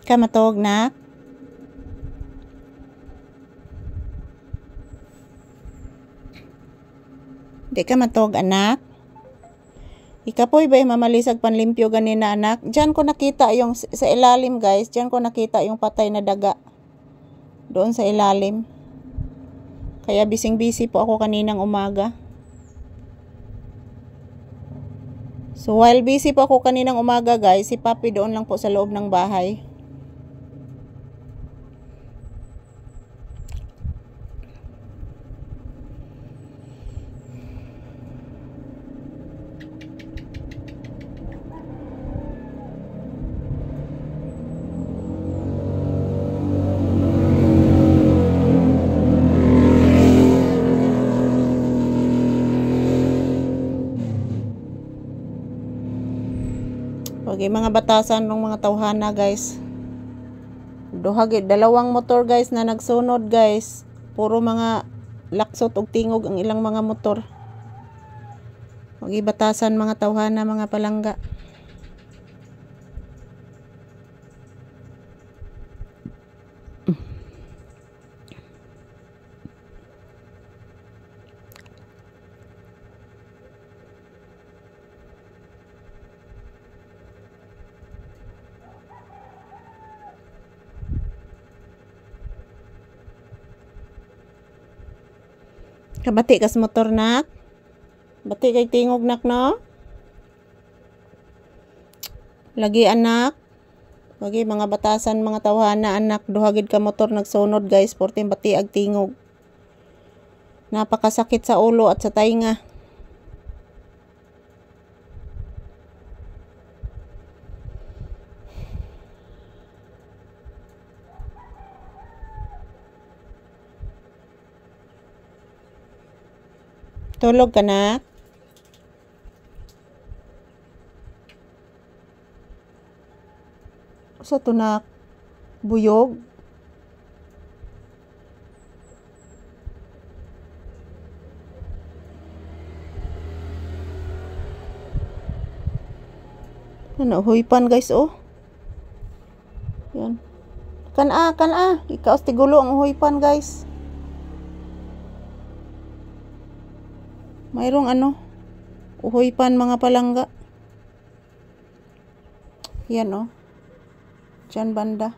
Ka matog na? Di ka matog anak? Ikapoy ba mamalisag panlimpyo ganina anak? Diyan ko nakita yung sa ilalim guys. Diyan ko nakita yung patay na daga. Doon sa ilalim. Kaya bising-busy po ako kaninang umaga. So while busy po ako kaninang umaga guys, si Papi doon lang po sa loob ng bahay. Okay, mga batasan ng mga tawhana guys. Dalawang motor guys na nagsunod guys. Puro mga laksot ug tingog ang ilang mga motor. Okay, batasan mga tawhana, mga palangga. Kabati kas motor nak. Bati kay tingog nak no. Lagi anak. Lagi mga batasan mga tawhana anak. Duhagid ka motor nagsunod guys. Porting bati ag tingog. Napakasakit sa ulo at sa tainga. Tulog ka na? Sa tunak buyog? Ano, huypan guys oh. Yan. Kan-a. Ikaw tigulo ang huypan guys. Mayroong ano, uhuypan mga palangga. Yan oh. Diyan banda.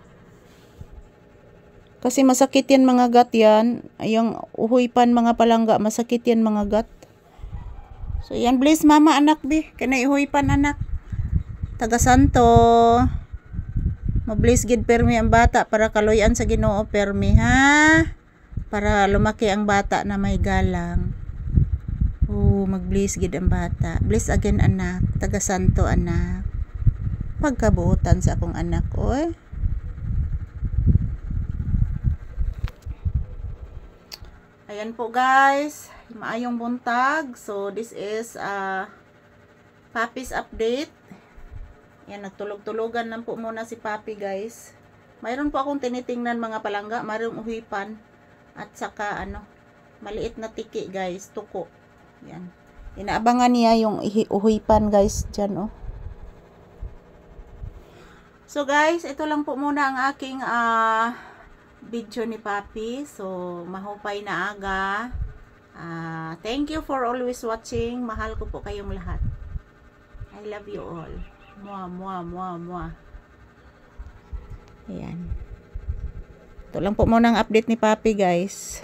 Kasi masakit yan mga gat yan. Yung uhuypan mga palangga, masakit yan mga gat. So yan, please mama anak bi. Kaya ihuypan anak. Taga Santo. Mablis gid permi ang bata para kaloyan sa Ginoo permi ha. Para lumaki ang bata na may galang. Mag-bless gid ang bata. Bless again anak. Taga Santo anak. Pagkabuotan sa akong anak oy. Ayan po guys. Maayong buntag. So this is Papi's update. Yan, nagtulog-tulogan lang po muna si Papi guys. Mayroon po akong tinitingnan mga palangga. Mayroong uhipan. At saka ano, maliit na tiki guys. Tuko. Yan. Inaabangan niya yung uhipan guys dyan oh. So guys, ito lang po muna ang aking video ni Papi. So mahupay na aga. Thank you for always watching. Mahal ko po kayong lahat. I love you all. Mwah. Ayan. Ito lang po muna ang update ni Papi guys.